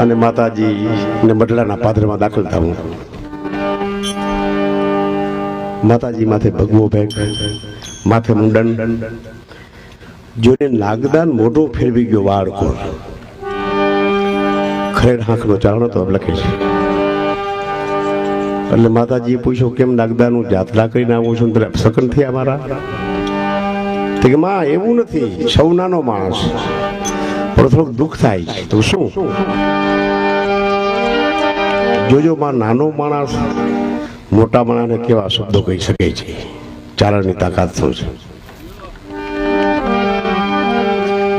અને માતાજી ને મઢડાના પાદરમાં દાખલ થવું. માતાજી માથે ભગવો ભેગ, માથે મુંડન, જોઈને નાગદાન મોઢું ફેરવી ગયો વાળ કોર. ખરેડ હાંકનો ચારણો તો લખે છે. એટલે માતાજીએ પૂછ્યું કેમ નાગદાનું જાત્રા કરીને આવું છું, પેલા સકન થયા મારા? તો કે માં એવું નથી, સૌ નાનો માણસ, પણ થોડુંક દુઃખ થાય. તો શું? જોજો માં, નાનો માણસ મોટા માણસને કેવા શબ્દો કહી શકે છે. ચારણની તાકાત શું છે?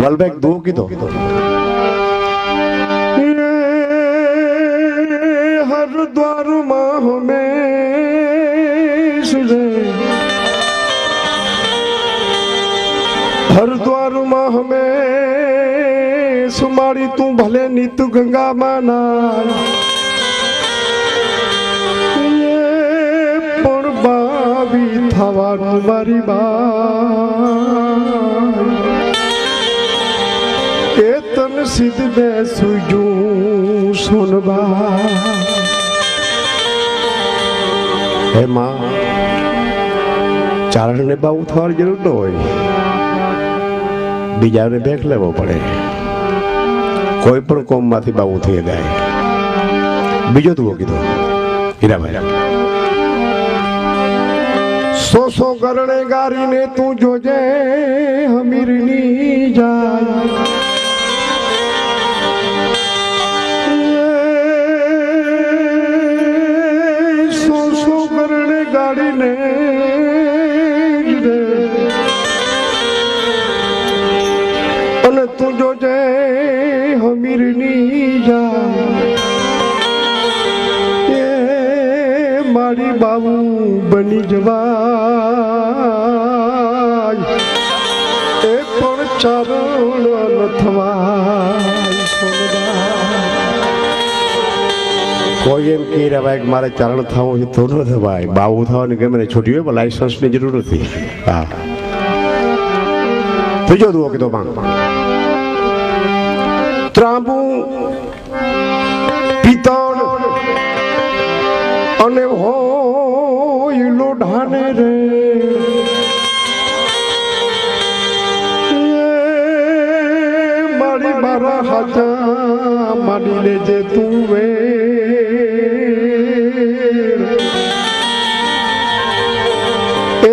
વલભેગ દુઃખ કીધો. हर द्वार माँ हमें सुझे, हर द्वार माँ हमें सुमारी तू भले नित गंगा माना. ये पण बावी थवा मारी बात ए तन सिद्ध में सुजू सोनबा. હે માં, ચારણને બાવું થવાની જરૂર ન હોય, બીજાને ભેખ લેવો પડે. કોઈ પણ કોમમાંથી બાવું થઈ જાય. બીજો તું કીધો હીરાભાઈ, સો કરણે ગારીને તું જોજે હમીરની જાય. ગાડીને અને તું જોજે હમીરની જાય. એ મારી બાબુ બની જવાય, એ પણ ચારણ ન થવાય. કોઈ એમ કહી રહ્યા મારે ચારણ થવું છે તો ન થવાય, બાવું થવાની ગમે ને છોટી હોય પણ લાયસન્સની જરૂર નથી. હા, ત્રીજો દુઓ કીધો માં, ત્રાંબુ પિત્તળ અને હોય લોઢાને રે. મારી મારા હાથા માની લેજે તું વે.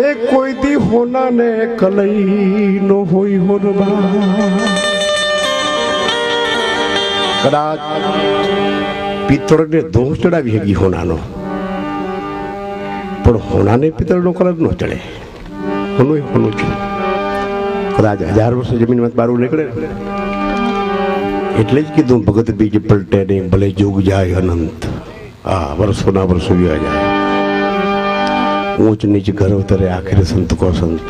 એ કોઈ દી હોના ને કલઈ નો હોય હોરબા. કદાચ પિત્તળ ને દોષ ચડાવી શકી હોનાનો, પણ હોનાને પિત્તળ નો કલર નો ચડે. હોનું હોનું છે. કદાચ 1000 વર્ષ જમીનમાં બારું નીકળે. એટલે જ કીધું ભગત બીજ પલટે નહીં, ભલે જોગ જાય અનંત. હા, વર્ષોના વર્ષો વ્યા જાય. ઊંચ નીચ ઘર ઉતરે આખરે સંત કો સંત.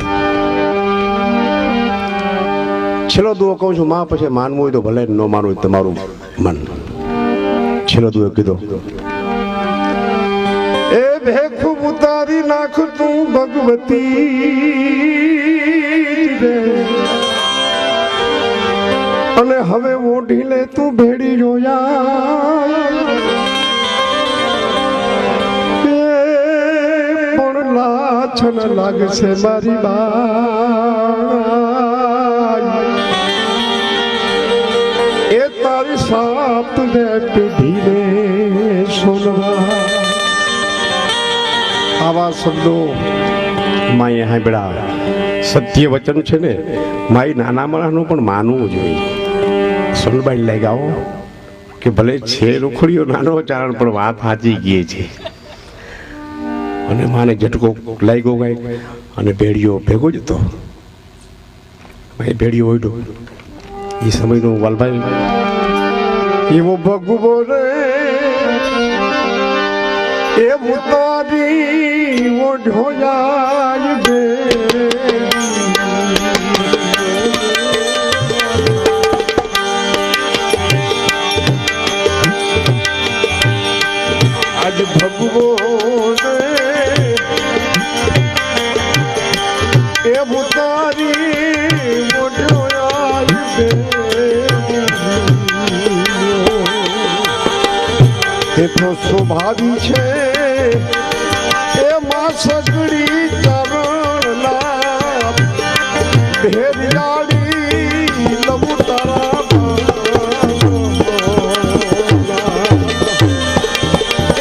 છેલ્લો દુઓ કહું છું માં, પછી માનવું હોય તો ભલે, ન માનવું હોય તમારું મન. છેલ્લો દુઓ કીધો, એ ભેખ ઉતારી નાખ તું ભગવતી રે, અને હવે ઓઢી લે તું ભેડી જોયા. લાછન લાગશે મારી બાઈ, એ તારી સાપ ને પીઢીને સોનવા. આવા શબ્દો માએ સાંભળ્યા. સત્ય વચન છે ને, મારી નાના માણસનું પણ માનવું જોઈએ. સોનબાઈ લઈ ગાઓ કે ભલે છે રોખડીઓ નાનો ચારણ, પણ વાત સાચી ગઈ છે. અને માને ઝટકો લાગ્યો ગાય અને ભેડિયો ભેગો જ હતો. ભેડિયો ઓઢો એ સમયનો વાલભાઈ એવો ભગવો રે, એવું તારી ઓઢો જાય બે. આજ ભગવો એ તો સ્વભાવી છે એમાં સગડી ચરણના ભેરિયાળી લબુ તારા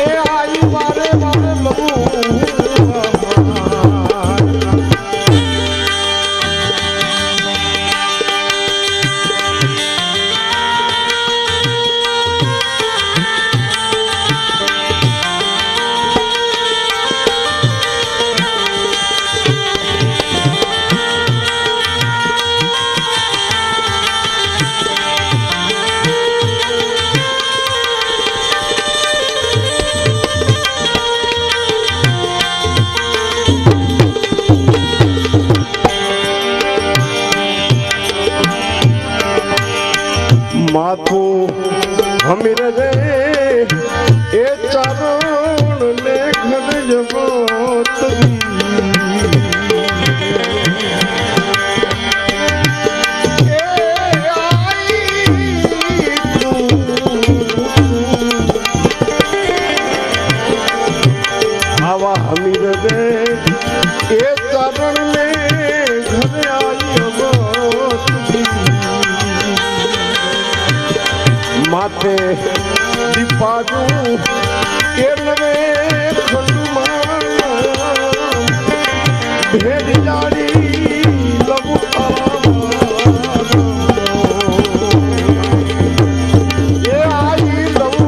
એ આઈ મારે મારે લબુ માથું હમીર રે એ ચારણ ને ઘર જગત આવા હમીર રે એ ચારણ ને ઘરે આવી માથે દીપાનું કેળવે ખંડમાં ભેડિયાળી લબુ એ આઈ લબુ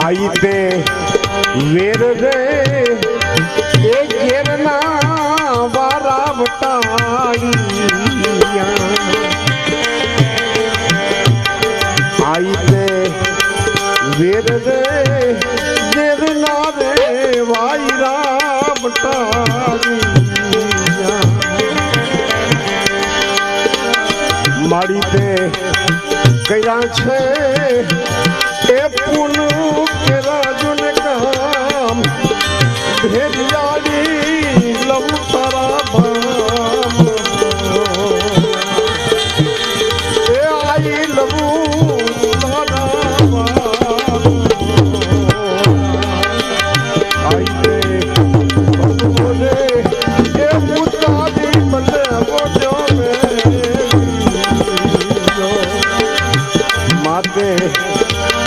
आई ते वेर रे ए घेरना वारा बटाड़िया आई ते वेर रे घेरना रे वायरा बटाड़िया मारी ते कया छे ए पुनु के राजुन काम भेड़ियाली लबु तारा balm A I लबु Tara balm I ते बोले ए मुतादी बल्ले वो जो में माते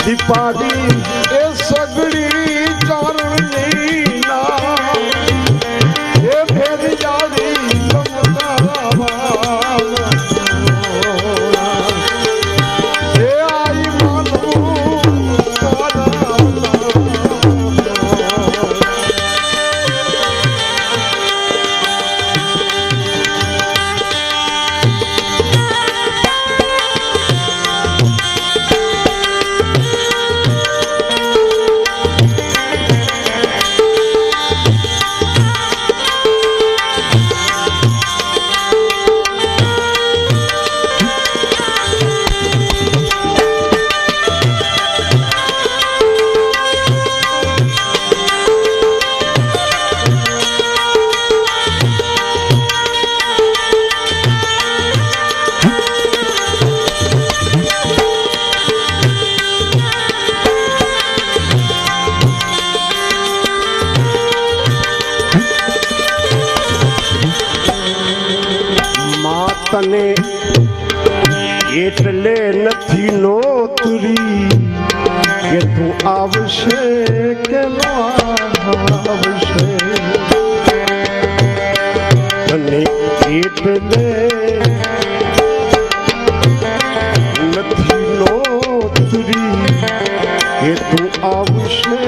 दीपाली તને એટલે નથી નોતરી કે તું આવશે કે ન આવશે તને એટલે નથી નોતરી કે તું આવશે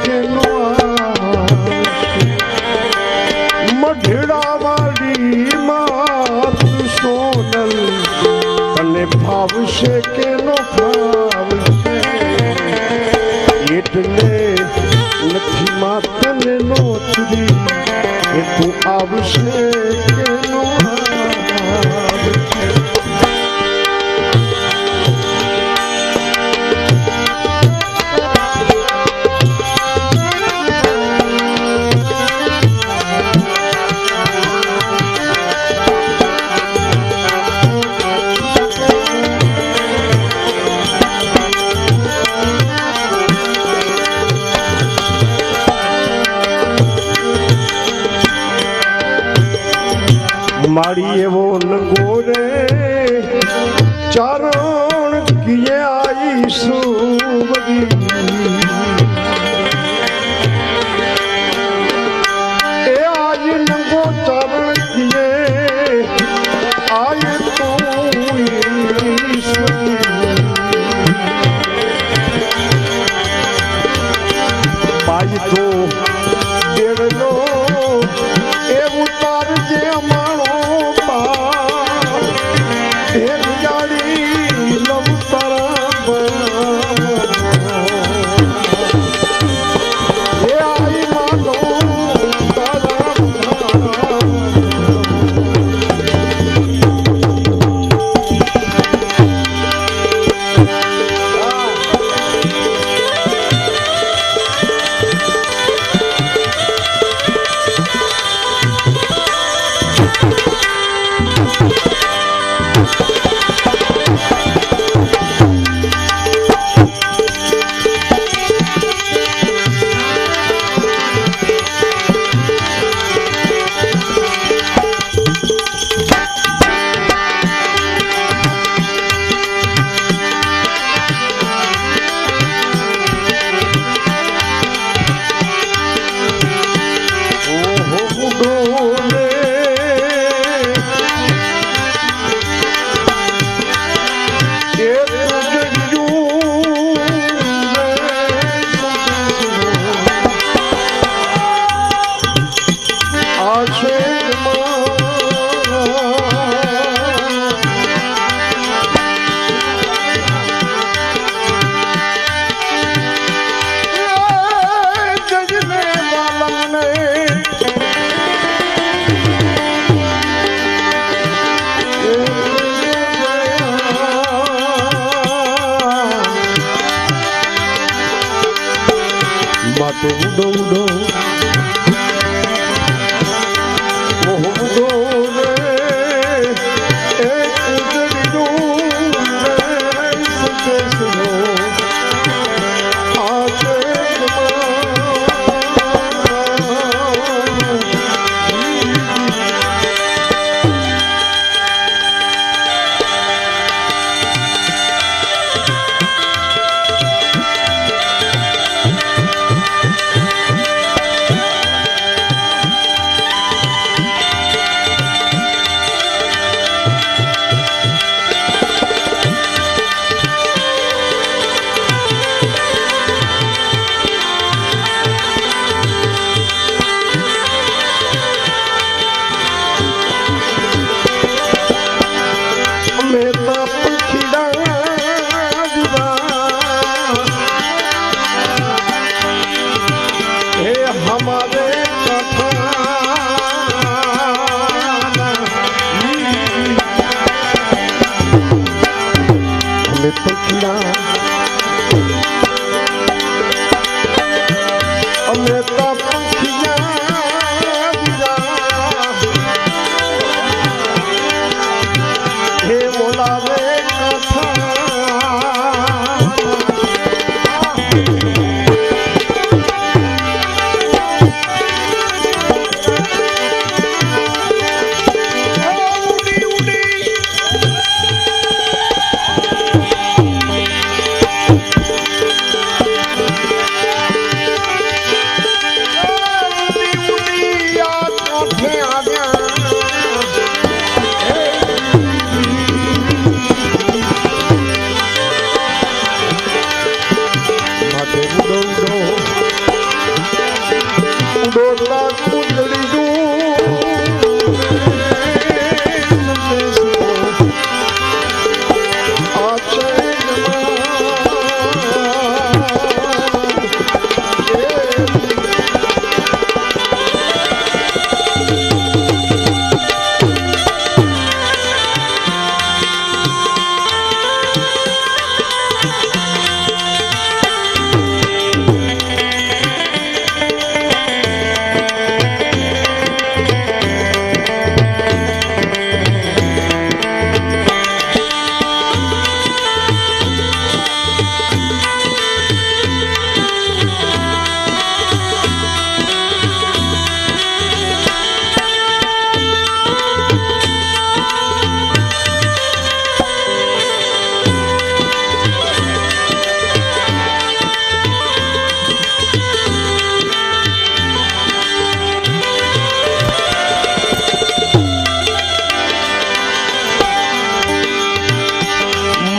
કે ન આવશે મઢડા વાળી માત સોનલ તને ભાવશે કે નો ભાવશે એટલે નથી માતને નોતરી કે તું આવશે કે નો આવશે મારી એવો નંગો રે ચારણ કિયે આઈશું વગી એ આજ નંગો ચારણ કિયે આય તો પાઈ તો દેવલો એ ઉતાર જે અમારો ઉડો ઉડો ઉડો રે એક ઉડડું રે સકેસનો આજે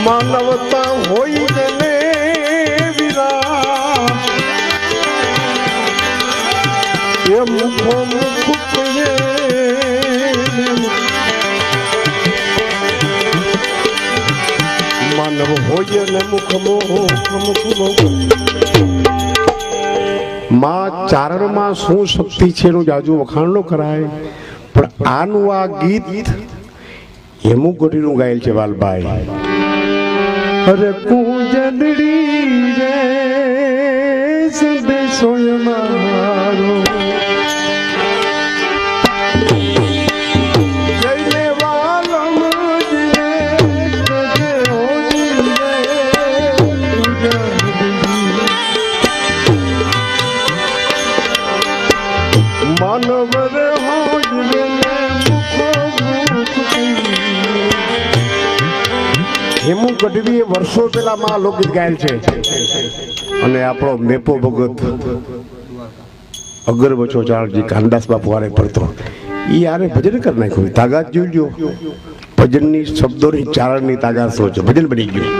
માનવતા હોય જેને વિરા એ મુખો મુખ માનવ હોય ને મુખ માં ચારણમાં શું શક્તિ છે એનું જાજુ વખાણ ન કરાય, પણ આનું આ ગીત એમું ગોટીનું ગાયેલ છે વાલભાઈ. અરે કુંજનડી રે સંદેશો મારો હેમુ ગઢવી વર્ષો પહેલા માં લોકગીત ગાયેલ છે. અને આપણો મેપો ભગત અગરબચો ચાળજી કાનદાસ બાપુ હારે પડતો એ આરે ભજન કરી નાખ્યું. તાકાત જોઈજો, ભજનની શબ્દોની ચારણની તાકાત શું છે, ભજન બની ગયું.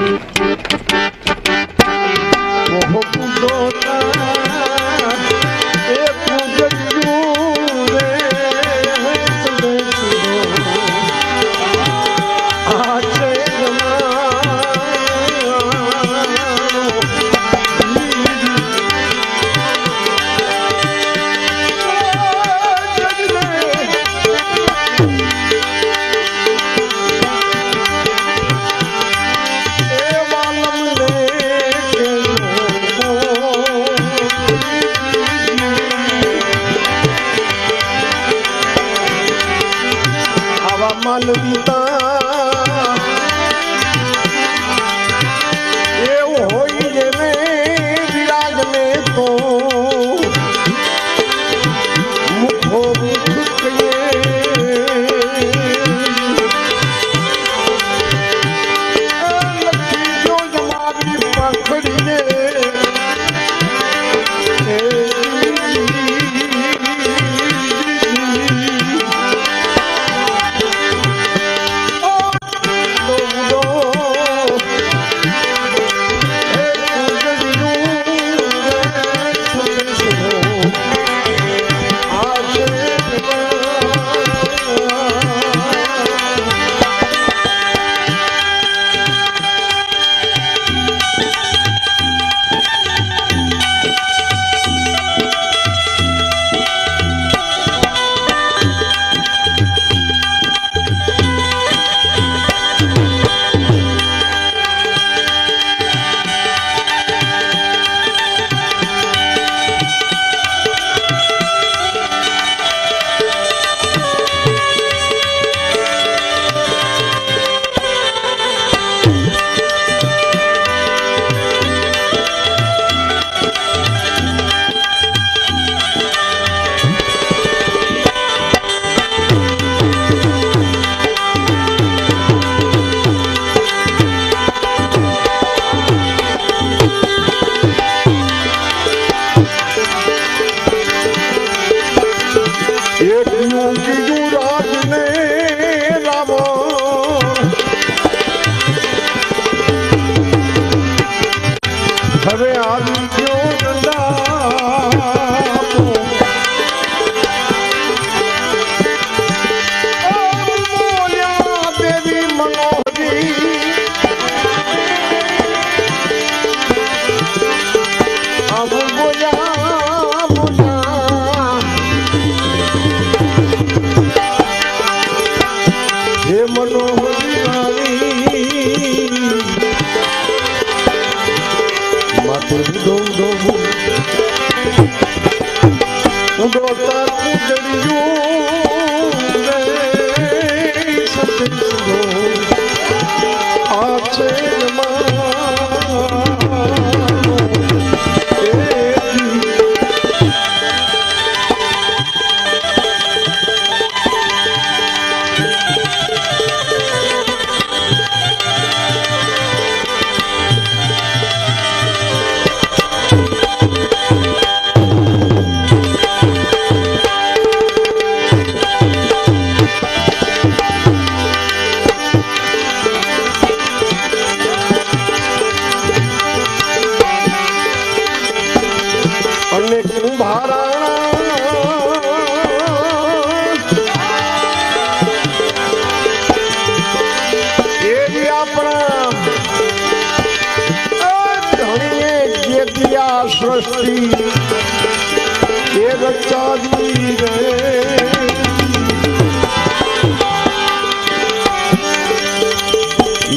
રચાવી રે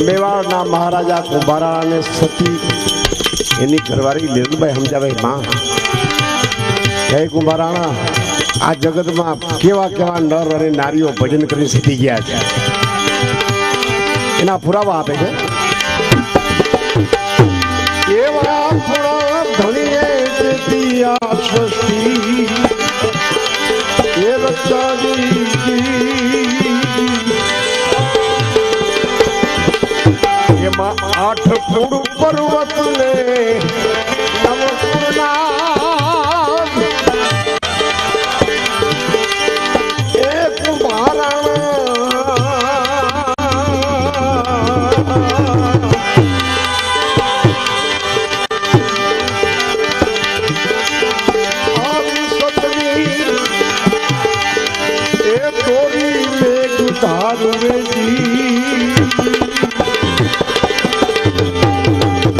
મેવાડના મહારાજા કુંભારાને સતી એની ઘરવાળી લીલબાઈ સમજાવે માં હે કુંભારાણા આ જગતમાં કેવા કેવા નર અને નારીઓ ભજન કરી સીધી ગયા છે એના પુરાવા આપે છે એવા પુરા ધણીએ દેતી આ સૃષ્ટિ એ રચાવી એમાં 8 ફૂટ પર્વત ને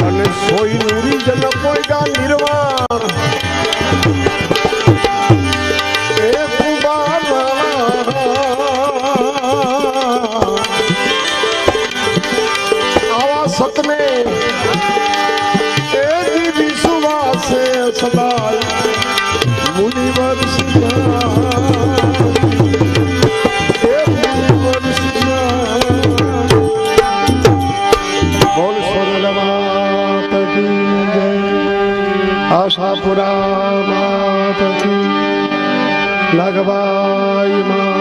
અને સોઈ નુરી જન પોઈગા નિર્વાણ એ આવા સતને એ દીદી સુવાસે સદા મુનિવર આશાપુરા માત કી લગવાઈ મા